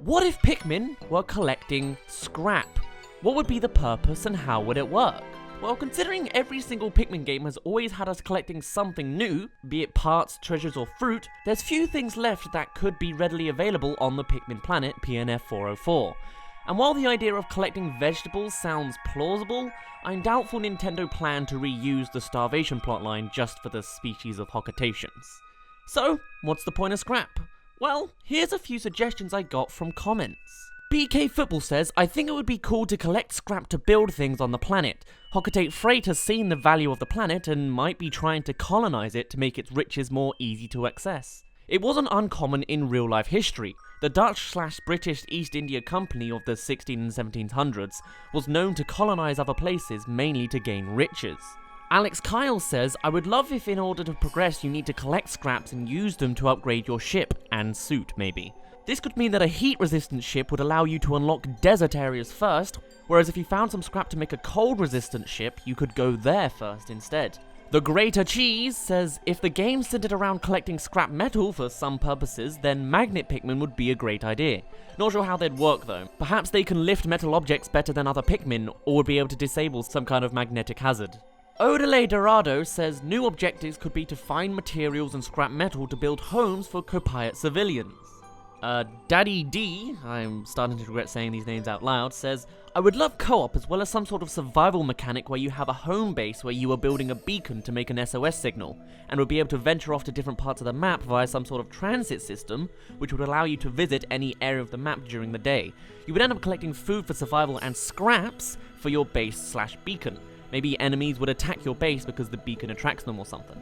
What if Pikmin were collecting scrap? What would be the purpose and how would it work? Well, considering every single Pikmin game has always had us collecting something new, be it parts, treasures, or fruit, there's few things left that could be readily available on the Pikmin planet PNF 404. And while the idea of collecting vegetables sounds plausible, I'm doubtful Nintendo plan to reuse the starvation plotline just for the species of Hocketations. So, what's the point of scrap? Well, here's a few suggestions I got from comments. BK Football says, I think it would be cool to collect scrap to build things on the planet. Hocketate Freight has seen the value of the planet and might be trying to colonize it to make its riches more easy to access. It wasn't uncommon in real life history. The Dutch/British East India Company of the 16 and 1700s was known to colonize other places mainly to gain riches. Alex Kyle says, I would love if in order to progress you need to collect scraps and use them to upgrade your ship, and suit maybe. This could mean that a heat-resistant ship would allow you to unlock desert areas first, whereas if you found some scrap to make a cold-resistant ship, you could go there first instead. The Greater Cheese says, if the game centered around collecting scrap metal for some purposes, then magnet Pikmin would be a great idea. Not sure how they'd work though. Perhaps they can lift metal objects better than other Pikmin, or would be able to disable some kind of magnetic hazard. Odele Dorado says new objectives could be to find materials and scrap metal to build homes for Copiot civilians. Daddy D, I'm starting to regret saying these names out loud, says, I would love co-op as well as some sort of survival mechanic where you have a home base where you are building a beacon to make an SOS signal, and would be able to venture off to different parts of the map via some sort of transit system, which would allow you to visit any area of the map during the day. You would end up collecting food for survival and scraps for your base/beacon. Maybe enemies would attack your base because the beacon attracts them or something.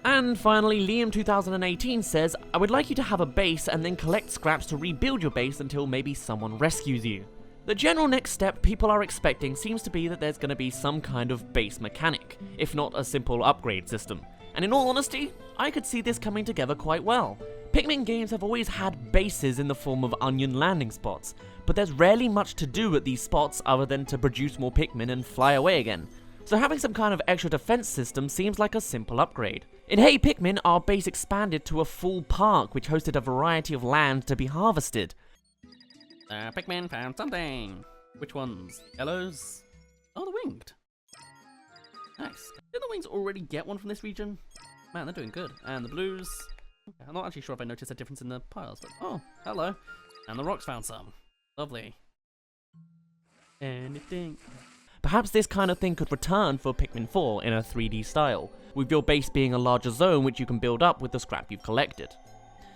And finally, Liam2018 says, I would like you to have a base and then collect scraps to rebuild your base until maybe someone rescues you. The general next step people are expecting seems to be that there's going to be some kind of base mechanic, if not a simple upgrade system. And in all honesty, I could see this coming together quite well. Pikmin games have always had bases in the form of onion landing spots, but there's rarely much to do at these spots other than to produce more Pikmin and fly away again. So having some kind of extra defense system seems like a simple upgrade. In Hey Pikmin, our base expanded to a full park which hosted a variety of land to be harvested. Pikmin found something. Which ones? Yellows? Oh, the winged. Nice. Did the wings already get one from this region? Man, they're doing good. And the blues. Okay, I'm not actually sure if I noticed a difference in the piles, but oh, hello. And the rocks found some. Lovely. Anything. Perhaps this kind of thing could return for Pikmin 4 in a 3D style, with your base being a larger zone which you can build up with the scrap you've collected.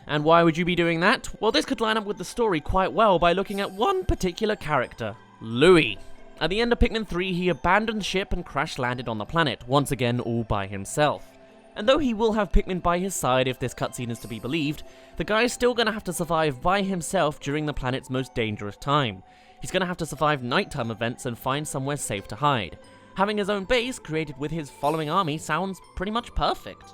And why would you be doing that? Well, this could line up with the story quite well by looking at one particular character, Louis. At the end of Pikmin 3, he abandoned ship and crash-landed on the planet, once again all by himself. And though he will have Pikmin by his side if this cutscene is to be believed, the guy's still gonna have to survive by himself during the planet's most dangerous time. He's gonna have to survive nighttime events and find somewhere safe to hide. Having his own base created with his following army sounds pretty much perfect.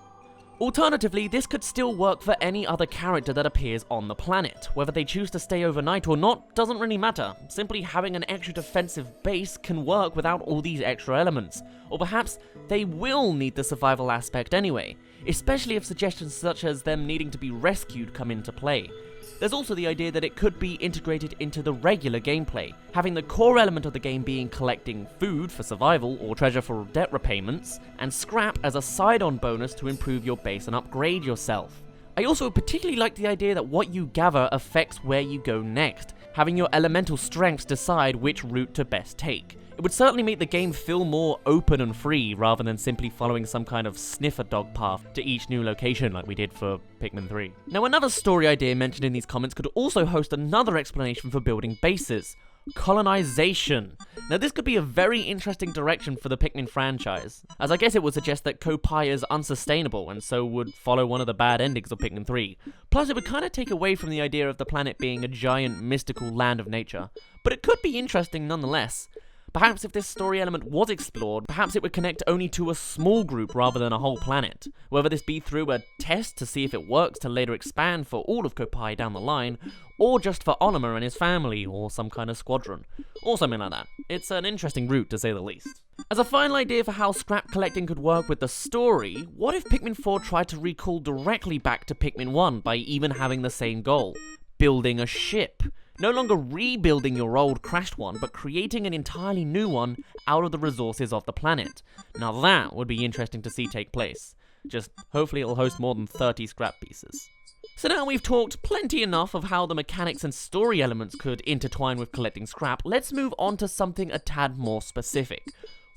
Alternatively, this could still work for any other character that appears on the planet. Whether they choose to stay overnight or not doesn't really matter. Simply having an extra defensive base can work without all these extra elements. Or perhaps they will need the survival aspect anyway, especially if suggestions such as them needing to be rescued come into play. There's also the idea that it could be integrated into the regular gameplay, having the core element of the game being collecting food for survival or treasure for debt repayments, and scrap as a side-on bonus to improve your base and upgrade yourself. I also particularly like the idea that what you gather affects where you go next, having your elemental strengths decide which route to best take. It would certainly make the game feel more open and free rather than simply following some kind of sniffer dog path to each new location like we did for Pikmin 3. Now, another story idea mentioned in these comments could also host another explanation for building bases: colonization. Now, this could be a very interesting direction for the Pikmin franchise, as I guess it would suggest that Copai is unsustainable and so would follow one of the bad endings of Pikmin 3. Plus, it would kind of take away from the idea of the planet being a giant mystical land of nature, but it could be interesting nonetheless. Perhaps if this story element was explored, perhaps it would connect only to a small group rather than a whole planet. Whether this be through a test to see if it works to later expand for all of Copai down the line, or just for Onomer and his family, or some kind of squadron, or something like that. It's an interesting route to say the least. As a final idea for how scrap collecting could work with the story, what if Pikmin 4 tried to recall directly back to Pikmin 1 by even having the same goal? Building a ship. No longer rebuilding your old crashed one, but creating an entirely new one out of the resources of the planet. Now that would be interesting to see take place. Just hopefully it'll host more than 30 scrap pieces. So now we've talked plenty enough of how the mechanics and story elements could intertwine with collecting scrap, let's move on to something a tad more specific.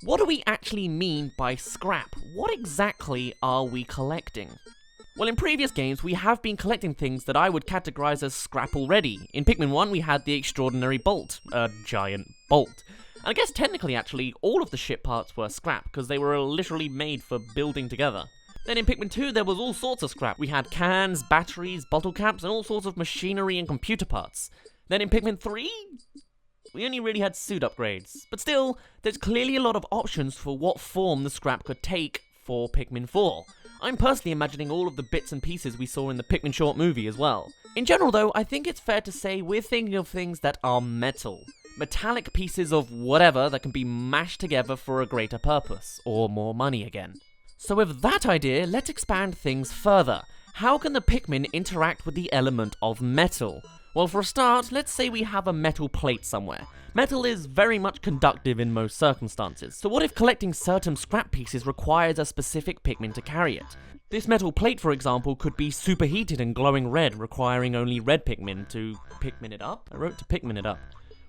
What do we actually mean by scrap? What exactly are we collecting? Well, in previous games, we have been collecting things that I would categorize as scrap already. In Pikmin 1, we had the extraordinary bolt, a giant bolt. And I guess technically, actually, all of the ship parts were scrap, because they were literally made for building together. Then in Pikmin 2, there was all sorts of scrap. We had cans, batteries, bottle caps, and all sorts of machinery and computer parts. Then in Pikmin 3, we only really had suit upgrades. But still, there's clearly a lot of options for what form the scrap could take for Pikmin 4. I'm personally imagining all of the bits and pieces we saw in the Pikmin short movie as well. In general though, I think it's fair to say we're thinking of things that are metal. Metallic pieces of whatever that can be mashed together for a greater purpose, or more money again. So with that idea, let's expand things further. How can the Pikmin interact with the element of metal? Well, for a start, let's say we have a metal plate somewhere. Metal is very much conductive in most circumstances, so what if collecting certain scrap pieces requires a specific Pikmin to carry it? This metal plate, for example, could be superheated and glowing red, requiring only red Pikmin to Pikmin it up? I wrote to Pikmin it up.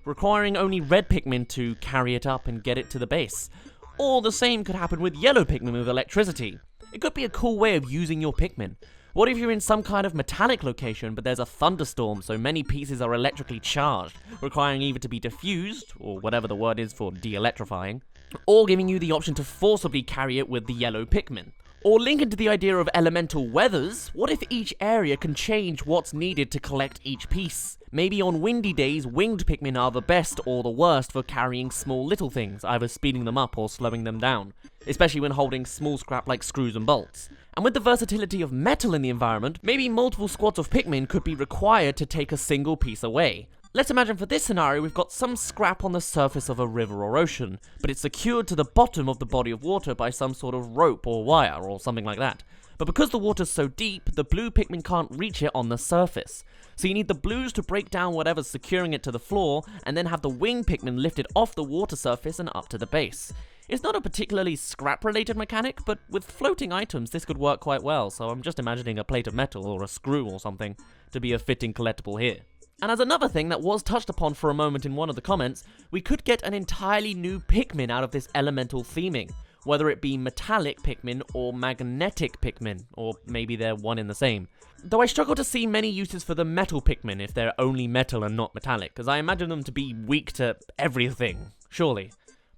Requiring only red Pikmin to carry it up and get it to the base. Or the same could happen with yellow Pikmin with electricity. It could be a cool way of using your Pikmin. What if you're in some kind of metallic location, but there's a thunderstorm, so many pieces are electrically charged, requiring either to be diffused, or whatever the word is for de-electrifying, or giving you the option to forcibly carry it with the yellow Pikmin? Or link into the idea of elemental weathers, what if each area can change what's needed to collect each piece? Maybe on windy days, winged Pikmin are the best or the worst for carrying small little things, either speeding them up or slowing them down, especially when holding small scrap like screws and bolts. And with the versatility of metal in the environment, maybe multiple squads of Pikmin could be required to take a single piece away. Let's imagine for this scenario we've got some scrap on the surface of a river or ocean, but it's secured to the bottom of the body of water by some sort of rope or wire or something like that. But because the water's so deep, the blue Pikmin can't reach it on the surface. So you need the blues to break down whatever's securing it to the floor, and then have the wing Pikmin lift it off the water surface and up to the base. It's not a particularly scrap-related mechanic, but with floating items this could work quite well, so I'm just imagining a plate of metal or a screw or something to be a fitting collectible here. And as another thing that was touched upon for a moment in one of the comments, we could get an entirely new Pikmin out of this elemental theming, whether it be metallic Pikmin or magnetic Pikmin, or maybe they're one in the same. Though I struggle to see many uses for the metal Pikmin if they're only metal and not metallic, because I imagine them to be weak to everything, surely.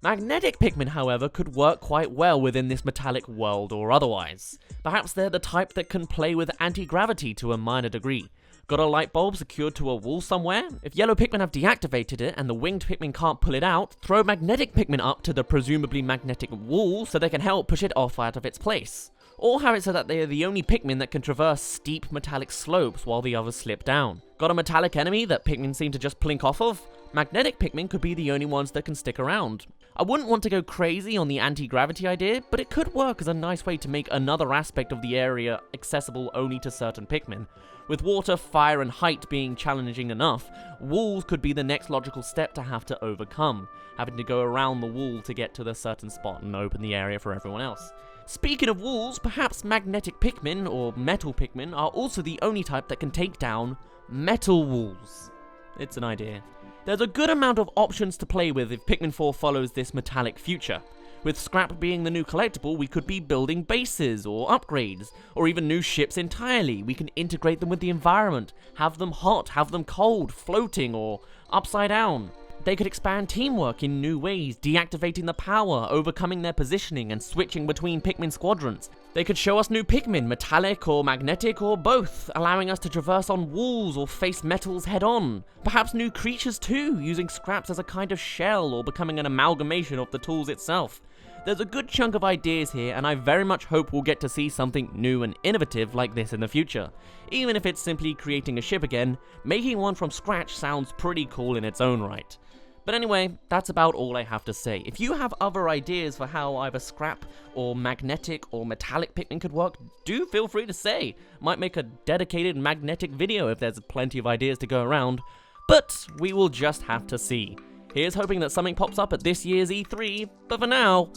Magnetic Pikmin, however, could work quite well within this metallic world or otherwise. Perhaps they're the type that can play with anti-gravity to a minor degree. Got a light bulb secured to a wall somewhere? If yellow Pikmin have deactivated it and the winged Pikmin can't pull it out, throw magnetic Pikmin up to the presumably magnetic wall so they can help push it off out of its place. Or have it so that they are the only Pikmin that can traverse steep metallic slopes while the others slip down. Got a metallic enemy that Pikmin seem to just plink off of? Magnetic Pikmin could be the only ones that can stick around. I wouldn't want to go crazy on the anti-gravity idea, but it could work as a nice way to make another aspect of the area accessible only to certain Pikmin. With water, fire, and height being challenging enough, walls could be the next logical step to have to overcome, having to go around the wall to get to the certain spot and open the area for everyone else. Speaking of walls, perhaps magnetic Pikmin, or metal Pikmin, are also the only type that can take down metal walls. It's an idea. There's a good amount of options to play with if Pikmin 4 follows this metallic future. With scrap being the new collectible, we could be building bases or upgrades, or even new ships entirely. We can integrate them with the environment, have them hot, have them cold, floating, or upside down. They could expand teamwork in new ways, deactivating the power, overcoming their positioning, and switching between Pikmin squadrons. They could show us new Pikmin, metallic or magnetic or both, allowing us to traverse on walls or face metals head-on. Perhaps new creatures too, using scraps as a kind of shell or becoming an amalgamation of the tools itself. There's a good chunk of ideas here, and I very much hope we'll get to see something new and innovative like this in the future. Even if it's simply creating a ship again, making one from scratch sounds pretty cool in its own right. But anyway, that's about all I have to say. If you have other ideas for how either scrap or magnetic or metallic Pikmin could work, do feel free to say. Might make a dedicated magnetic video if there's plenty of ideas to go around. But we will just have to see. Here's hoping that something pops up at this year's E3, but for now,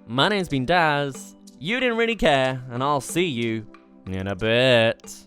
my name's been Daz, you didn't really care, and I'll see you in a bit.